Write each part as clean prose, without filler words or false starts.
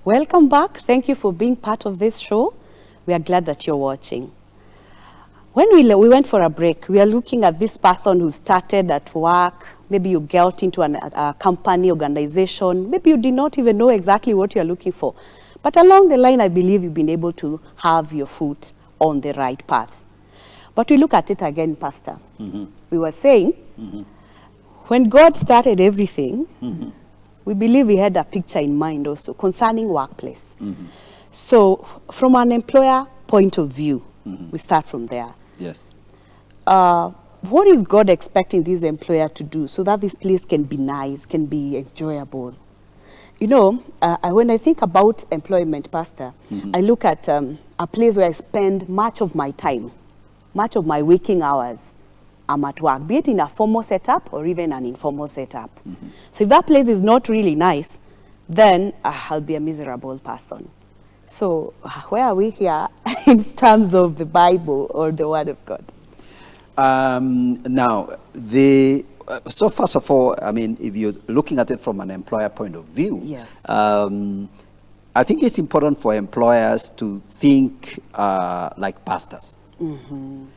Welcome back. Thank you for being part of this show. We are glad that you're watching. When we went for a break, we are looking at this person who started at work. Maybe you got into a company, organization. Maybe you did not even know exactly what you're looking for. But along the line, I believe you've been able to have your foot on the right path. But we look at it again, Pastor. We were saying, when God started everything, we believe he had a picture in mind also concerning workplace. So from an employer point of view, we start from there. Yes. What is God expecting this employer to do so that this place can be nice, can be enjoyable? You know, when I think about employment, Pastor, I look at a place where I spend much of my time, much of my waking hours, I'm at work, be it in a formal setup or even an informal setup. So if that place is not really nice, then I'll be a miserable person. So where are we here in terms of the Bible or the Word of God? Now, so first of all, I mean, if you're looking at it from an employer point of view, Yes. I think it's important for employers to think like pastors.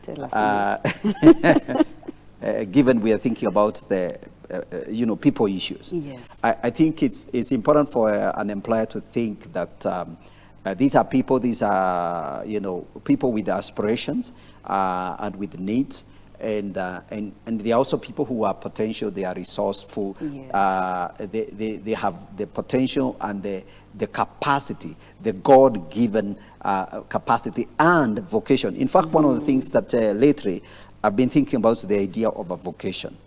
Tell us more. Given we are thinking about the, people issues. Yes. I think it's important for an employer to think that these are people people with aspirations and with needs, and they are also people who are potential, they are resourceful, Yes. They have the potential and the capacity, the God-given capacity and vocation. In fact, one of the things that lately I've been thinking about is the idea of a vocation.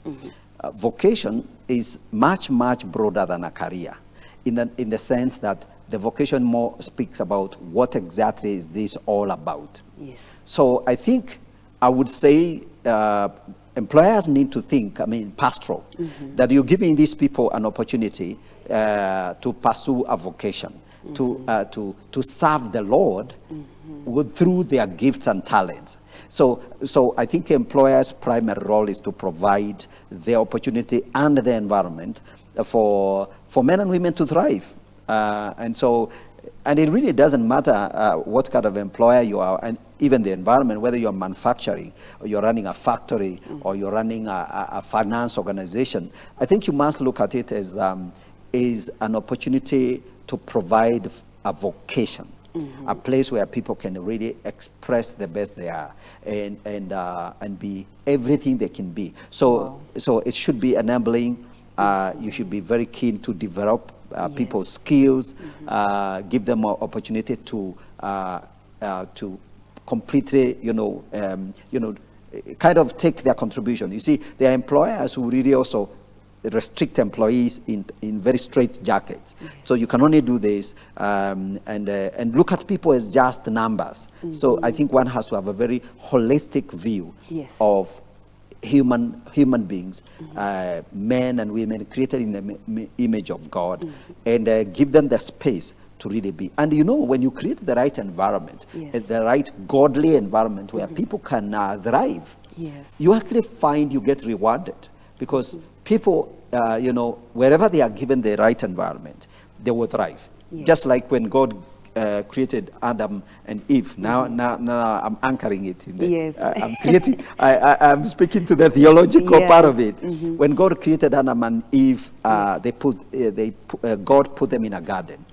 Vocation is much, much broader than a career, in the sense that the vocation more speaks about what exactly is this all about. Yes. So I think I would say employers need to think, pastoral, that you're giving these people an opportunity to pursue a vocation, to serve the Lord through their gifts and talents. So I think employers' primary role is to provide the opportunity and the environment for men and women to thrive. And it really doesn't matter what kind of employer you are, and even the environment, whether you're manufacturing, or you're running a factory, or you're running a finance organization. I think you must look at it as an opportunity to provide a vocation, a place where people can really express the best they are and be everything they can be. So it should be enabling. You should be very keen to develop people's skills, give them an opportunity to completely, kind of take their contribution. You see, there are employers who really also restrict employees in very straight jackets. So you can only do this and look at people as just numbers. So I think one has to have a very holistic view of human beings, men and women created in the image of God, and give them the space to really be. And when you create the right environment, the right godly environment where people can thrive, you actually find you get rewarded, because people, wherever they are given the right environment, they will thrive. Just like when God created Adam and Eve. Now I'm anchoring it in I'm creating. I'm speaking to the theological part of it. When God created Adam and Eve, God put them in a garden,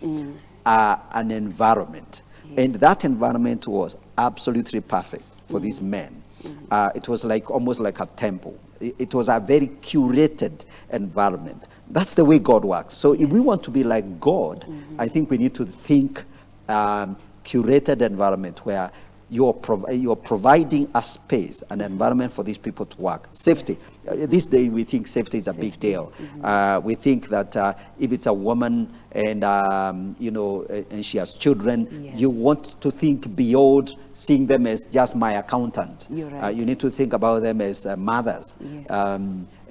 an environment, and that environment was absolutely perfect for these men. It was almost like a temple. It was a very curated environment. That's the way God works. So if we want to be like God, I think we need to think curated environment where you're providing a space, an environment for these people to work. Safety. This day we think safety is a big deal. We think that if it's a woman and and she has children, you want to think beyond seeing them as just my accountant. You're right. You need to think about them as mothers.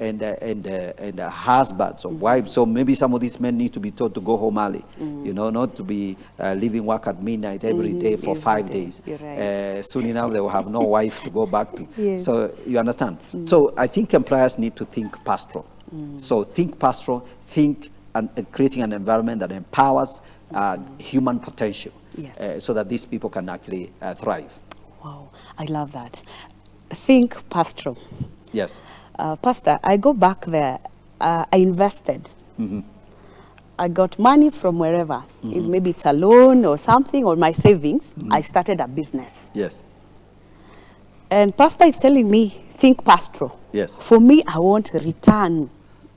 And husbands or wives. So maybe some of these men need to be taught to go home early, not to be leaving work at midnight every day for 5 days. Right. Soon enough, they will have no wife to go back to. So you understand? So I think employers need to think pastoral. So think pastoral, think and creating an environment that empowers human potential, Yes. so that these people can actually thrive. Wow, I love that. Think pastoral. Yes. Pastor, I go back there. I invested. I got money from wherever. Maybe it's a loan or something, or my savings. I started a business. Yes. And Pastor is telling me, think pastoral. Yes. For me, I want a return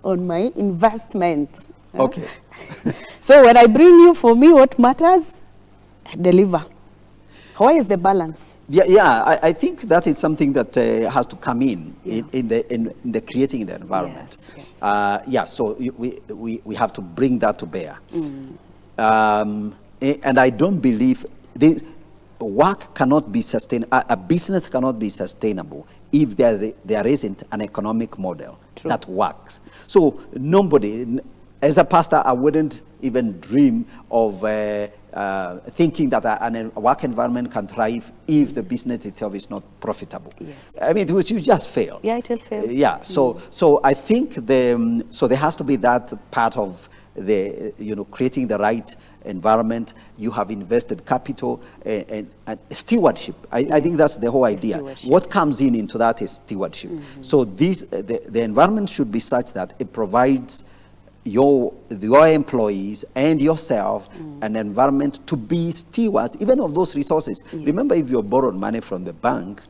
on my investment. Okay. So when I bring you, for me, what matters, deliver. Why is the balance? Yeah. I think that is something that has to come in the creating the environment. Yes. So we have to bring that to bear. And I don't believe work cannot be sustained. A business cannot be sustainable if there isn't an economic model that works. So nobody, as a pastor, I wouldn't even dream of thinking that a work environment can thrive if the business itself is not profitable. Yes. I mean, you just fail. Yeah, it will fail. Yeah. So I think so there has to be that part of creating the right environment. You have invested capital and stewardship. I think that's the whole idea. What comes into that is stewardship. So the environment should be such that it provides your employees and yourself an environment to be stewards even of those resources. Yes. Remember, if you borrowed money from the bank,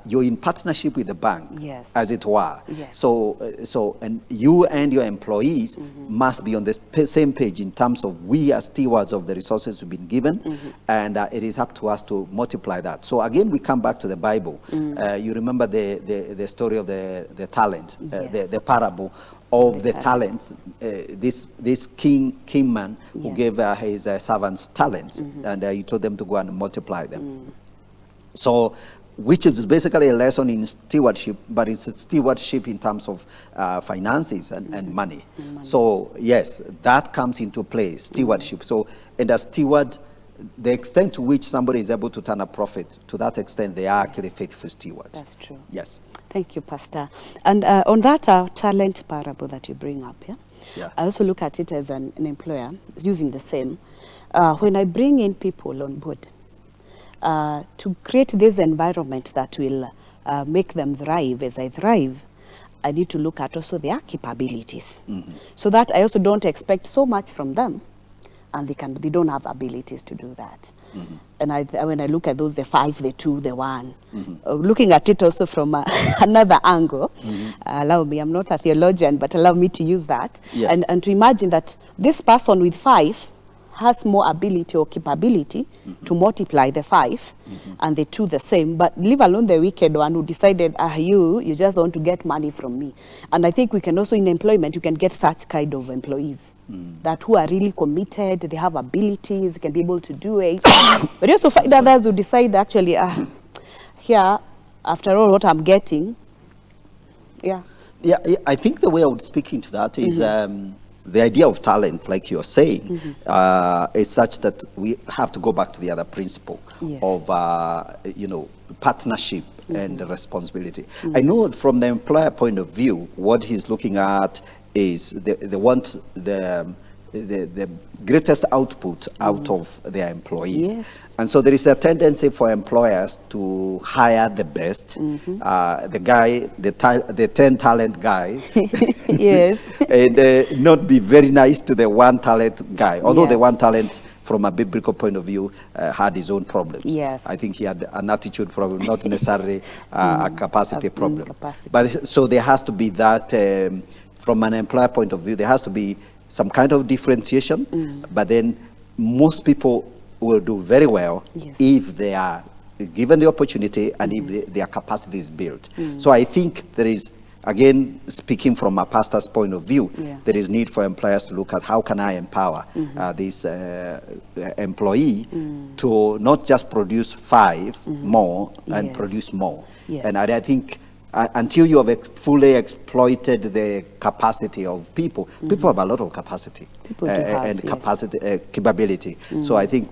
you're in partnership with the bank, as it were. Yes. So and you and your employees must be on the same page in terms of we are stewards of the resources we've been given, and it is up to us to multiply that. So again, we come back to the Bible. You remember the story of the talent, the parable of the talents. This king man who gave his servants talents, and he told them to go and multiply them. So, which is basically a lesson in stewardship, but it's a stewardship in terms of finances and money. So yes, that comes into play, stewardship. So, and a steward, the extent to which somebody is able to turn a profit, to that extent they are actually faithful stewards. That's true. Yes. Thank you, Pastor. And on that talent parable that you bring up, I also look at it as an employer using the same. When I bring in people on board to create this environment that will make them thrive as I thrive, I need to look at also their capabilities. So that I also don't expect so much from them, and they don't have abilities to do that. And when I look at those, the 5, the 2, the 1, looking at it also from another angle, allow me, I'm not a theologian, but allow me to use that, and to imagine that this person with 5 has more ability or capability to multiply the 5, and the 2 the same, but leave alone the wicked one who decided, you just want to get money from me. And I think we can also, in employment, you can get such kind of employees that who are really committed, they have abilities, they can be able to do it. But you also find others who decide, actually, here, after all, what I'm getting, I think the way I would speak into that is the idea of talent, like you're saying, is such that we have to go back to the other principle of, partnership and responsibility. I know from the employer point of view, what he's looking at is they want the greatest output out of their employees. And so there is a tendency for employers to hire the best, the guy, the 10 talent guy, and not be very nice to the 1 talent guy. Although the 1 talent, from a biblical point of view, had his own problems. I think he had an attitude problem, not necessarily a capacity problem. But so there has to be that, from an employer point of view, there has to be some kind of differentiation, but then most people will do very well if they are given the opportunity and if their capacity is built. So I think there is, again, speaking from a pastor's point of view, there is need for employers to look at how can I empower this employee to not just produce 5 more and produce more. And I think until you have fully exploited the capacity of people, people have a lot of capacity and capability. So I think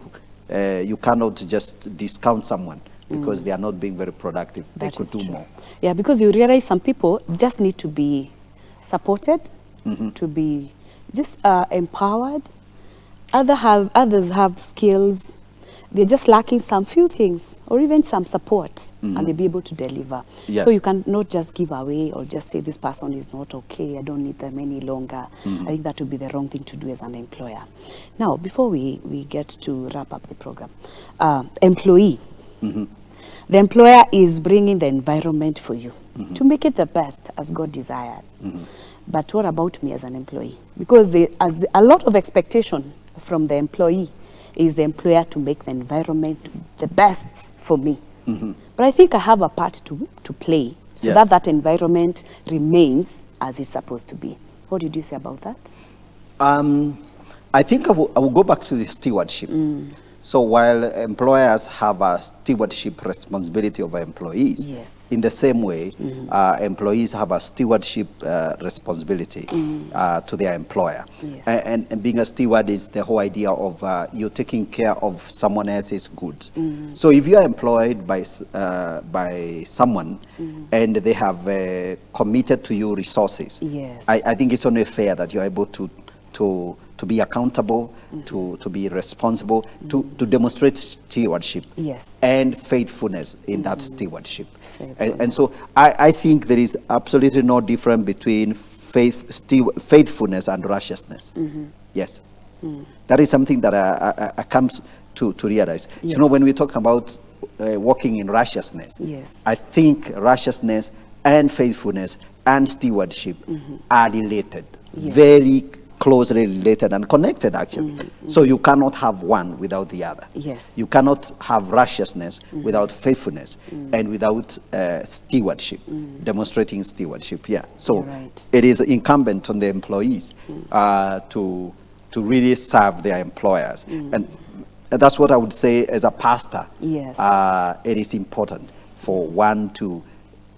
you cannot just discount someone because they are not being very productive. They could do more. Yeah, because you realize some people just need to be supported, to be just empowered, Others have skills. They're just lacking some few things or even some support, and they'll be able to deliver. Yes. So you cannot just give away or just say this person is not okay, I don't need them any longer. I think that would be the wrong thing to do as an employer. Now, before we get to wrap up the program, employee. The employer is bringing the environment for you to make it the best as God desires. But what about me as an employee? Because a lot of expectation from the employee is the employer to make the environment the best for me. But I think I have a part to play so Yes. that environment remains as it's supposed to be. What did you say about that? I think I will go back to the stewardship. So while employers have a stewardship responsibility over employees, Yes. in the same way, employees have a stewardship responsibility to their employer. Yes. And being a steward is the whole idea of you taking care of someone else's goods. So if you are employed by someone and they have committed to you resources, Yes. I think it's only fair that you're able to be accountable, to be responsible, to demonstrate stewardship Yes. and faithfulness in that stewardship. Faithfulness. And so I think there is absolutely no difference between faithfulness and righteousness. Yes. That is something that I come to realize. Yes. You know, when we talk about walking in righteousness, Yes. I think righteousness and faithfulness and stewardship are related. Yes. Very closely related and connected, actually. So you cannot have one without the other. Yes. You cannot have righteousness without faithfulness and without stewardship, demonstrating stewardship. Yeah. So You're right. it is incumbent on the employees to really serve their employers. And that's what I would say as a pastor. Yes. It is important for one to,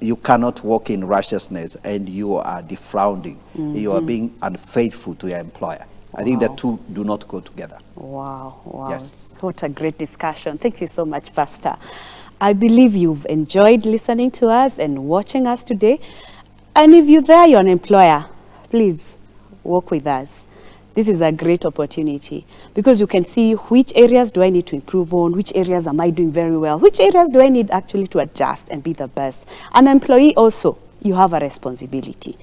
you cannot walk in righteousness and you are defrauding. You are being unfaithful to your employer. I think the Wow. two do not go together. Wow, wow. Yes. What a great discussion. Thank you so much, Pastor. I believe you've enjoyed listening to us and watching us today. And if you're there, you're an employer, please work with us. This is a great opportunity because you can see which areas do I need to improve on, which areas am I doing very well, which areas do I need actually to adjust and be the best. An employee also, you have a responsibility.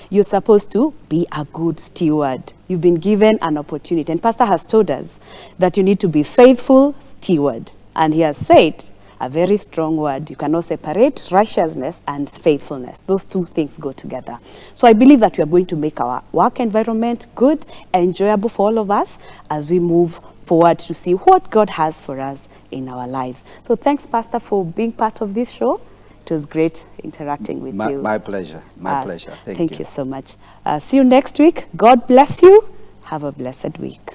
You're supposed to be a good steward. You've been given an opportunity. And Pastor has told us that you need to be faithful steward. And he has said a very strong word. You cannot separate righteousness and faithfulness. Those two things go together. So I believe that we are going to make our work environment good, enjoyable for all of us as we move forward to see what God has for us in our lives. So thanks, Pastor, for being part of this show. It was great interacting with you. My pleasure. My pleasure. Thank you. Thank you so much. See you next week. God bless you. Have a blessed week.